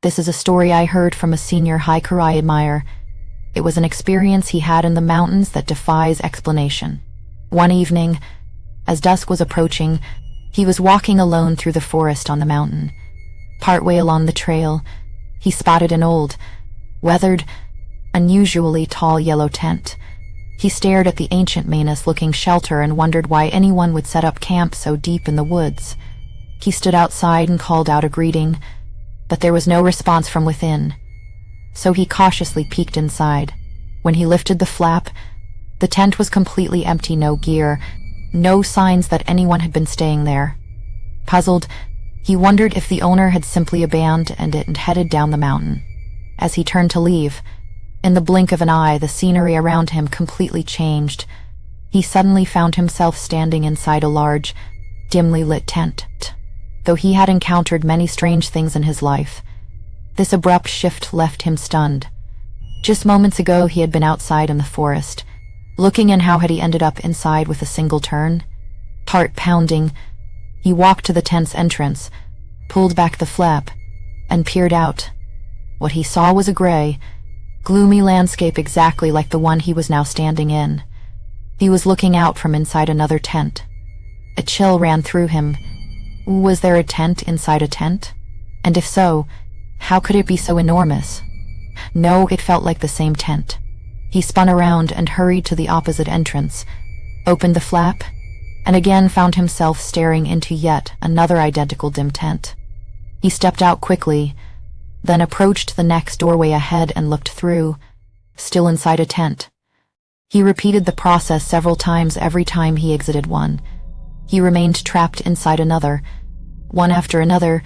This is a story I heard from a senior hiker I admire. It was an experience he had in the mountains that defies explanation. One evening, as dusk was approaching, he was walking alone through the forest on the mountain. Partway along the trail, he spotted an old, weathered, unusually tall yellow tent. He stared at the ancient manus-looking shelter and wondered why anyone would set up camp so deep in the woods. He stood outside and called out a greeting, but there was no response from within. So he cautiously peeked inside. When he lifted the flap, the tent was completely empty, no gear, no signs that anyone had been staying there. Puzzled, he wondered if the owner had simply abandoned it and headed down the mountain. As he turned to leave, in the blink of an eye, the scenery around him completely changed. He suddenly found himself standing inside a large, dimly lit tent. Though he had encountered many strange things in his life, this abrupt shift left him stunned. Just moments ago, he had been outside in the forest, looking, and how had he ended up inside with a single turn? Heart pounding, he walked to the tent's entrance, pulled back the flap, and peered out. What he saw was a gray, gloomy landscape exactly like the one he was now standing in. He was looking out from inside another tent. A chill ran through him. Was there a tent inside a tent? And if so, how could it be so enormous? No, it felt like the same tent. He spun around and hurried to the opposite entrance, opened the flap, and again found himself staring into yet another identical dim tent. He stepped out quickly, then approached the next doorway ahead and looked through, still inside a tent. He repeated the process several times. Every time he exited one, he remained trapped inside another, one after another,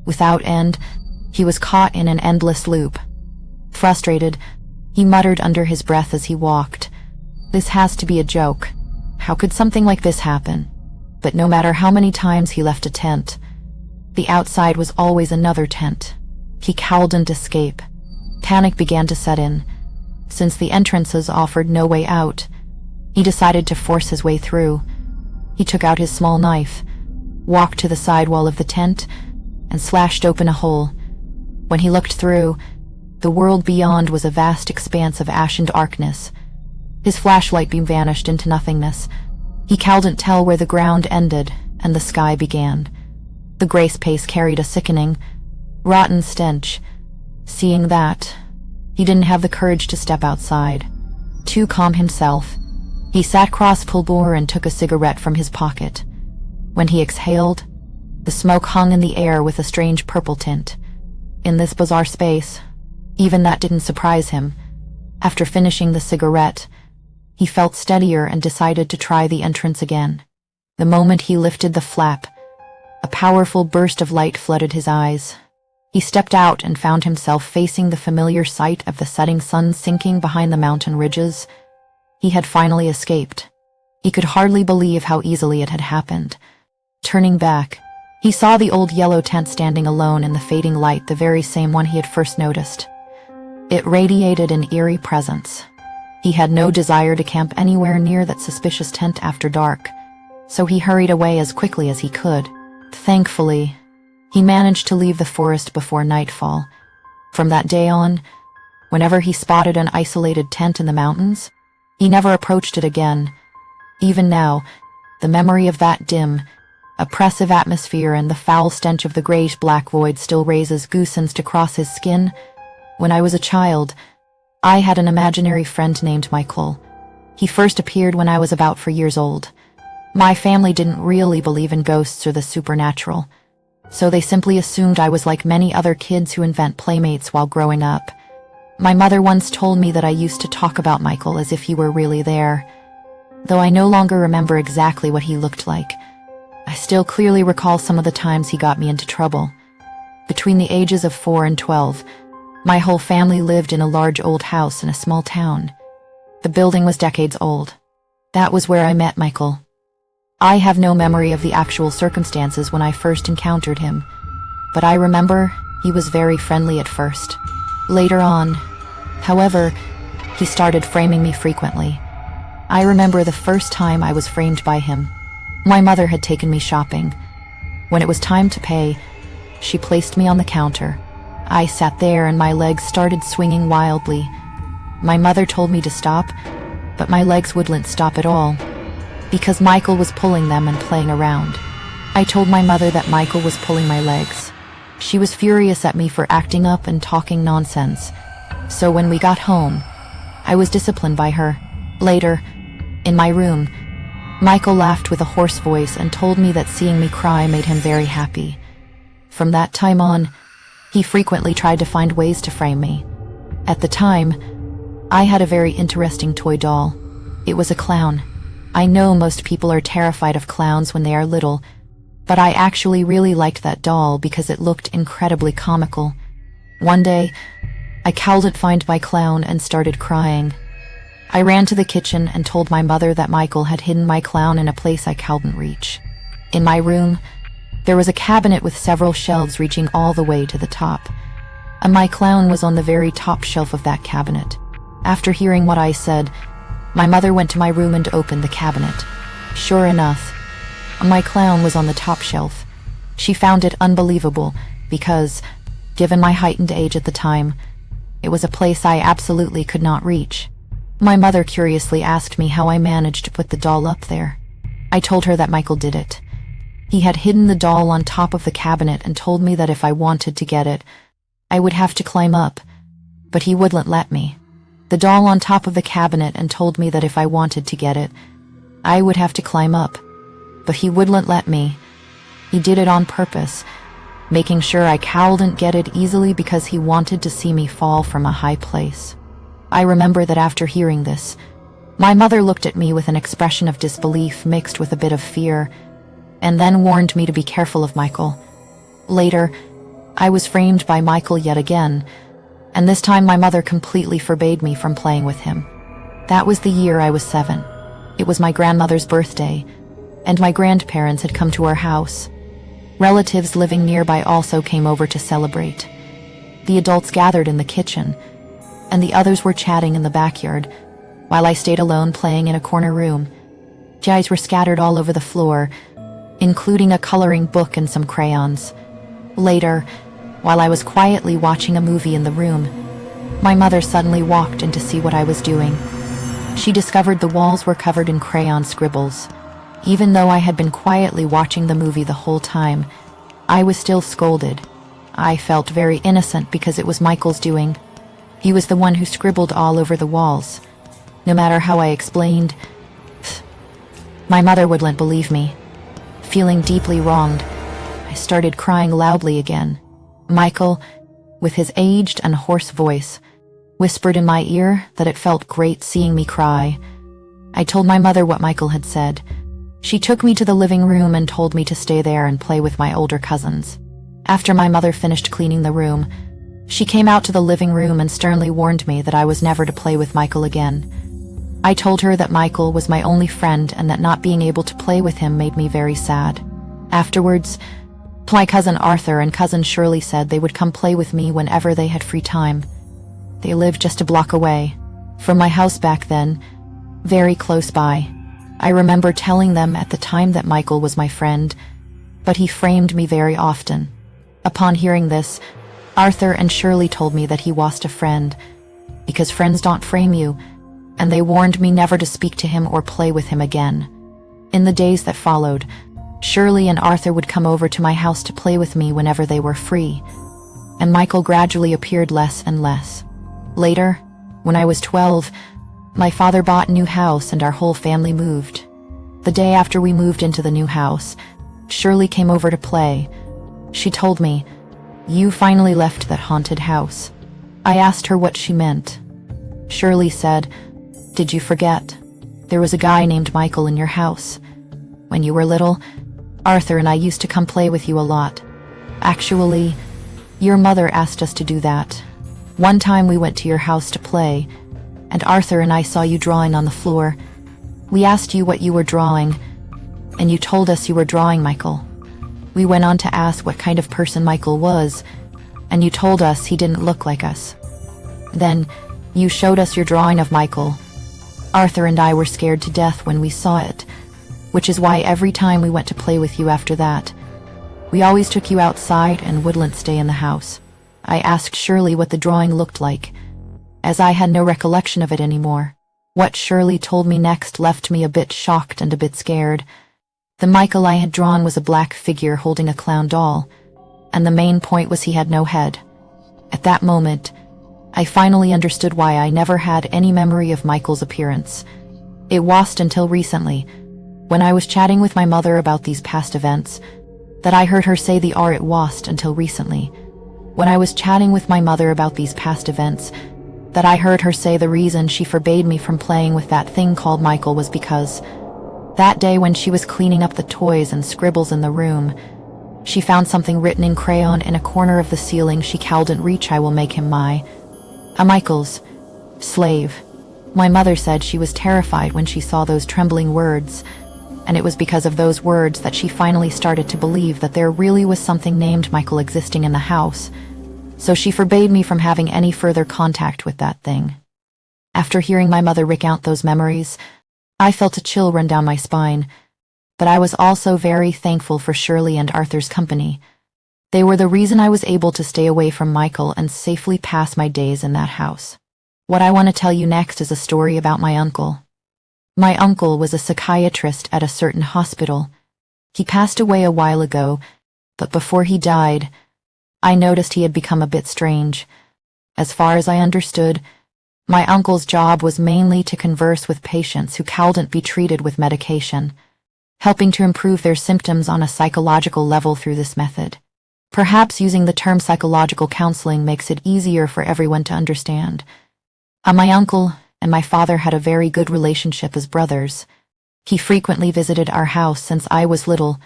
without end. He was caught in an endless loop. Frustrated, he muttered under his breath as he walked, "This has to be a joke. How could something like this happen?" But no matter how many times he left a tent, the outside was always another tent. He couldn't escape. Panic began to set in. Since the entrances offered no way out, he decided to force his way through. He took out his small knife, walked to the side wall of the tent, and slashed open a hole. When he looked through, the world beyond was a vast expanse of ashen darkness. His flashlight beam vanished into nothingness. He couldn't tell where the ground ended and the sky began. The gray space carried a sickening, rotten stench. Seeing that, he didn't have the courage to step outside. To calm himself, he sat cross-pulled and took a cigarette from his pocket. When he exhaled, the smoke hung in the air with a strange purple tint. In this bizarre space, even that didn't surprise him. After finishing the cigarette, he felt steadier and decided to try the entrance again. The moment he lifted the flap, a powerful burst of light flooded his eyes. He stepped out and found himself facing the familiar sight of the setting sun sinking behind the mountain ridges. He had finally escaped. He could hardly believe how easily it had happened. Turning back, he saw the old yellow tent standing alone in the fading light, the very same one he had first noticed. It radiated an eerie presence. He had no desire to camp anywhere near that suspicious tent after dark, so he hurried away as quickly as he could. Thankfully, he managed to leave the forest before nightfall. From that day on, whenever he spotted an isolated tent in the mountains, he never approached it again. Even now, the memory of that dim, oppressive atmosphere and the foul stench of the grayish-black void still raises goosebumps to cross his skin. When I was a child, I had an imaginary friend named Michael. He first appeared when I was about 4 years old. My family didn't really believe in ghosts or the supernatural, so they simply assumed I was like many other kids who invent playmates while growing up. My mother once told me that I used to talk about Michael as if he were really there. Though I no longer remember exactly what he looked like, I still clearly recall some of the times he got me into trouble. Between the ages of 4 and 12, my whole family lived in a large old house in a small town. The building was decades old. That was where I met Michael. I have no memory of the actual circumstances when I first encountered him, but I remember he was very friendly at first. Later on, however, he started framing me frequently. I remember the first time I was framed by him. My mother had taken me shopping. When it was time to pay, she placed me on the counter. I sat there and my legs started swinging wildly. My mother told me to stop, but my legs wouldn't stop at all, because Michael was pulling them and playing around. I told my mother that Michael was pulling my legs. She was furious at me for acting up and talking nonsense. So when we got home, I was disciplined by her. Later, in my room, Michael laughed with a hoarse voice and told me that seeing me cry made him very happy. From that time on, he frequently tried to find ways to frame me. At the time, I had a very interesting toy doll. It was a clown. I know most people are terrified of clowns when they are little, but I actually really liked that doll because it looked incredibly comical. One day, I couldn't find my clown and started crying. I ran to the kitchen and told my mother that Michael had hidden my clown in a place I couldn't reach. In my room, there was a cabinet with several shelves reaching all the way to the top, and my clown was on the very top shelf of that cabinet. After hearing what I said, my mother went to my room and opened the cabinet. Sure enough, my clown was on the top shelf. She found it unbelievable because, given my heightened age at the time, it was a place I absolutely could not reach. My mother curiously asked me how I managed to put the doll up there. I told her that Michael did it. He had hidden the doll on top of the cabinet and told me that if I wanted to get it, I would have to climb up, but he wouldn't let me. The doll on top of the cabinet and told me that if I wanted to get it, I would have to climb up, but he wouldn't let me. He did it on purpose, making sure I couldn't get it easily because he wanted to see me fall from a high place. I remember that after hearing this, my mother looked at me with an expression of disbelief mixed with a bit of fear, and then warned me to be careful of Michael. Later, I was framed by Michael yet again, and this time my mother completely forbade me from playing with him. That was the year I was 7. It was my grandmother's birthday, and my grandparents had come to our house. Relatives living nearby also came over to celebrate. The adults gathered in the kitchen, and the others were chatting in the backyard, while I stayed alone playing in a corner room. Toys were scattered all over the floor, including a coloring book and some crayons. Later, while I was quietly watching a movie in the room, my mother suddenly walked in to see what I was doing. She discovered the walls were covered in crayon scribbles. Even though I had been quietly watching the movie the whole time, I was still scolded. I felt very innocent because it was Michael's doing. He was the one who scribbled all over the walls. No matter how I explained, my mother wouldn't believe me. Feeling deeply wronged, I started crying loudly again. Michael, with his aged and hoarse voice, whispered in my ear that it felt great seeing me cry. I told my mother what Michael had said. She took me to the living room and told me to stay there and play with my older cousins. After my mother finished cleaning the room, she came out to the living room and sternly warned me that I was never to play with Michael again. I told her that Michael was my only friend and that not being able to play with him made me very sad. Afterwards, my cousin Arthur and cousin Shirley said they would come play with me whenever they had free time. They lived just a block away from my house back then, very close by. I remember telling them at the time that Michael was my friend, but he framed me very often. Upon hearing this, Arthur and Shirley told me that he lost a friend, because friends don't frame you, and they warned me never to speak to him or play with him again. In the days that followed, Shirley and Arthur would come over to my house to play with me whenever they were free, and Michael gradually appeared less and less. Later, when I was 12, my father bought a new house and our whole family moved. The day after we moved into the new house, Shirley came over to play. She told me, "You finally left that haunted house." I asked her what she meant. Shirley said, "Did you forget? There was a guy named Michael in your house. When you were little, Arthur and I used to come play with you a lot. Actually, your mother asked us to do that. One time we went to your house to play, and Arthur and I saw you drawing on the floor. We asked you what you were drawing, and you told us you were drawing Michael. We went on to ask what kind of person Michael was, and you told us he didn't look like us. Then, you showed us your drawing of Michael. Arthur and I were scared to death when we saw it, which is why every time we went to play with you after that, we always took you outside and wouldn't stay in the house. I asked Shirley what the drawing looked like, as I had no recollection of it anymore. What Shirley told me next left me a bit shocked and a bit scared. The Michael I had drawn was a black figure holding a clown doll, and the main point was he had no head. At that moment, I finally understood why I never had any memory of Michael's appearance. It wasn't until recently, when I was chatting with my mother about these past events, that I heard her say the R. It wasn't until recently, when I was chatting with my mother about these past events, that I heard her say the reason she forbade me from playing with that thing called Michael was because that day when she was cleaning up the toys and scribbles in the room, she found something written in crayon in a corner of the ceiling she couldn't reach. I will make him a Michael's slave. My mother said she was terrified when she saw those trembling words, and it was because of those words that she finally started to believe that there really was something named Michael existing in the house, so she forbade me from having any further contact with that thing. After hearing my mother recount those memories, I felt a chill run down my spine, but I was also very thankful for Shirley and Arthur's company. They were the reason I was able to stay away from Michael and safely pass my days in that house. What I want to tell you next is a story about my uncle. My uncle was a psychiatrist at a certain hospital. He passed away a while ago, but before he died, I noticed he had become a bit strange. As far as I understood, my uncle's job was mainly to converse with patients who couldn't be treated with medication, helping to improve their symptoms on a psychological level through this method. Perhaps using the term psychological counseling makes it easier for everyone to understand. My uncle and my father had a very good relationship as brothers. He frequently visited our house since I was little,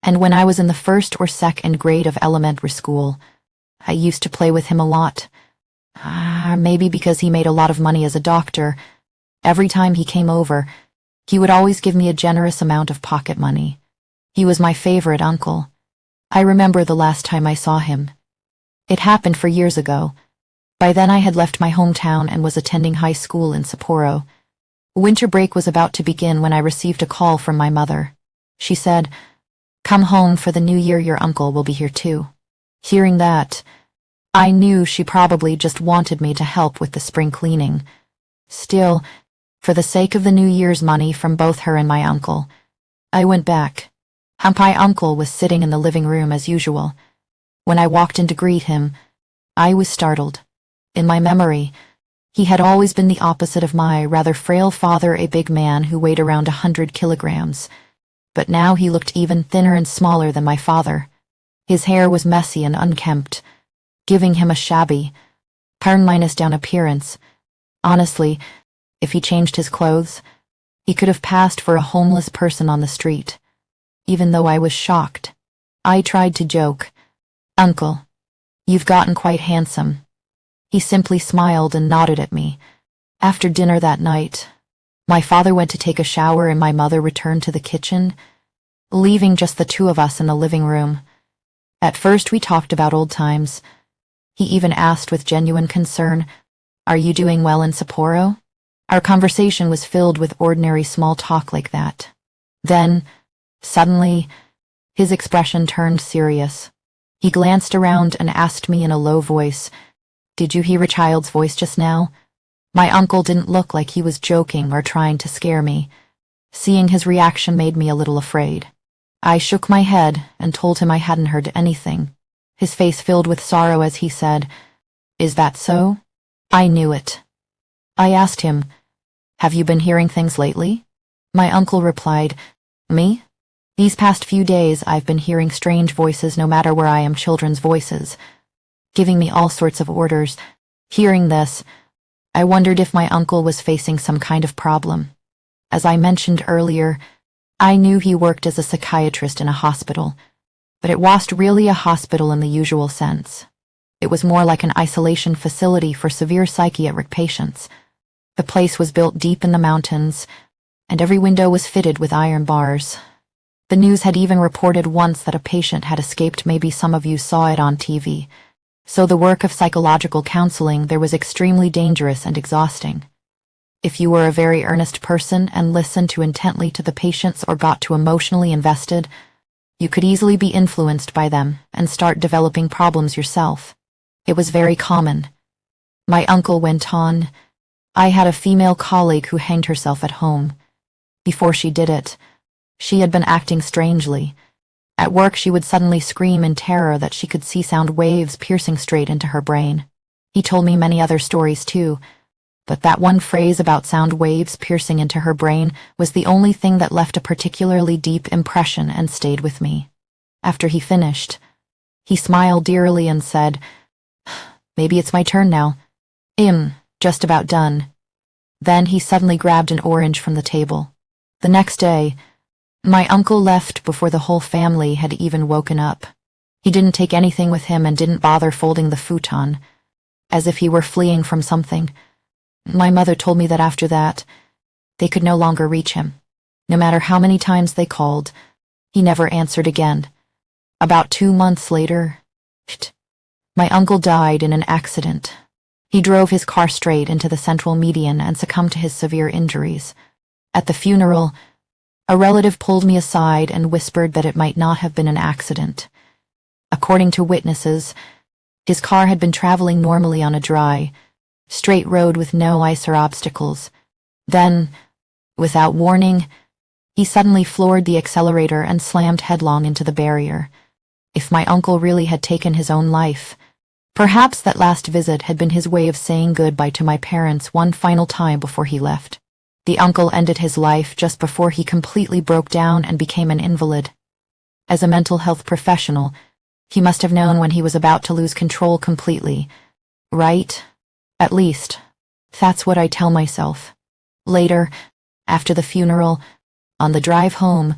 and when I was in the first or second grade of elementary school, I used to play with him a lot. Maybe because he made a lot of money as a doctor. Every time he came over, he would always give me a generous amount of pocket money. He was my favorite uncle. I remember the last time I saw him. It happened 4 years ago. By then I had left my hometown and was attending high school in Sapporo. Winter break was about to begin when I received a call from my mother. She said, "Come home for the new year, your uncle will be here too." Hearing that, I knew she probably just wanted me to help with the spring cleaning. Still, for the sake of the New Year's money from both her and my uncle, I went back. My uncle was sitting in the living room as usual. When I walked in to greet him, I was startled. In my memory, he had always been the opposite of my rather frail father, a big man who weighed around 100 kilograms. But now he looked even thinner and smaller than my father. His hair was messy and unkempt, giving him a shabby, turn-down appearance. Honestly, if he changed his clothes, he could have passed for a homeless person on the street. Even though I was shocked, I tried to joke. "Uncle, you've gotten quite handsome." He simply smiled and nodded at me. After dinner that night, my father went to take a shower and my mother returned to the kitchen, leaving just the two of us in the living room. At first we talked about old times. He even asked with genuine concern, "Are you doing well in Sapporo?" Our conversation was filled with ordinary small talk like that. Then, suddenly, his expression turned serious. He glanced around and asked me in a low voice, "Did you hear a child's voice just now?" My uncle didn't look like he was joking or trying to scare me. Seeing his reaction made me a little afraid. I shook my head and told him I hadn't heard anything. His face filled with sorrow as he said, "Is that so?" I knew it. I asked him, "Have you been hearing things lately?" My uncle replied, "Me? These past few days I've been hearing strange voices no matter where I am, children's voices, giving me all sorts of orders." Hearing this, I wondered if my uncle was facing some kind of problem. As I mentioned earlier, I knew he worked as a psychiatrist in a hospital, but it wasn't really a hospital in the usual sense. It was more like an isolation facility for severe psychiatric patients. The place was built deep in the mountains, and every window was fitted with iron bars. The news had even reported once that a patient had escaped. Maybe some of you saw it on TV. So the work of psychological counseling there was extremely dangerous and exhausting. If you were a very earnest person and listened too intently to the patients or got too emotionally invested, you could easily be influenced by them and start developing problems yourself. It was very common. My uncle went on, I had a female colleague who hanged herself at home. Before she did it, she had been acting strangely. At work she would suddenly scream in terror that she could see sound waves piercing straight into her brain. He told me many other stories too, but that one phrase about sound waves piercing into her brain was the only thing that left a particularly deep impression and stayed with me. After he finished, he smiled dearly and said, "Maybe it's my turn now. Just about done." Then he suddenly grabbed an orange from the table. The next day, my uncle left before the whole family had even woken up. He didn't take anything with him and didn't bother folding the futon, as if he were fleeing from something. My mother told me that after that, they could no longer reach him. No matter how many times they called, he never answered again. About 2 months later, my uncle died in an accident. He drove his car straight into the central median and succumbed to his severe injuries. At the funeral, a relative pulled me aside and whispered that it might not have been an accident. According to witnesses, his car had been traveling normally on a dry, straight road with no ice or obstacles. Then, without warning, he suddenly floored the accelerator and slammed headlong into the barrier. If my uncle really had taken his own life, perhaps that last visit had been his way of saying goodbye to my parents one final time before he left. The uncle ended his life just before he completely broke down and became an invalid. As a mental health professional, he must have known when he was about to lose control completely, right? At least, that's what I tell myself. Later, after the funeral, on the drive home,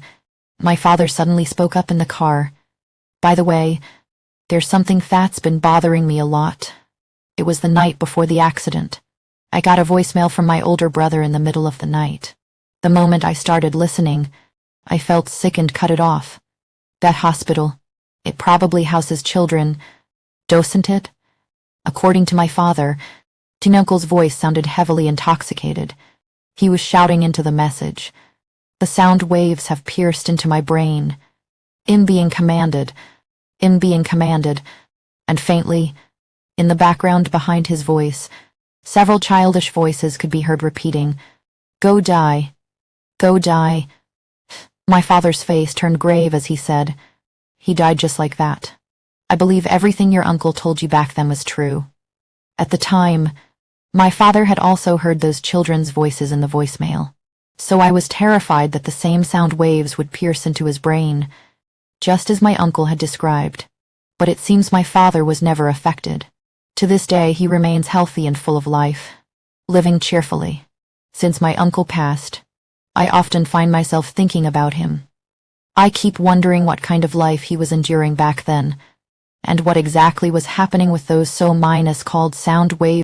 my father suddenly spoke up in the car. "By the way, there's something that's been bothering me a lot. It was the night before the accident. I got a voicemail from my older brother in the middle of the night. The moment I started listening, I felt sick and cut it off. That hospital, it probably houses children, doesn't it?" According to my father, Tinuncle's voice sounded heavily intoxicated. He was shouting into the message. "The sound waves have pierced into my brain. I'm being commanded, and faintly, in the background behind his voice, several childish voices could be heard repeating, "Go die, go die." My father's face turned grave as he said, "He died just like that. I believe everything your uncle told you back then was true." At the time, my father had also heard those children's voices in the voicemail, so I was terrified that the same sound waves would pierce into his brain, just as my uncle had described. But it seems my father was never affected. To this day he remains healthy and full of life, living cheerfully. Since my uncle passed, I often find myself thinking about him. I keep wondering what kind of life he was enduring back then, and what exactly was happening with those so minus called sound waves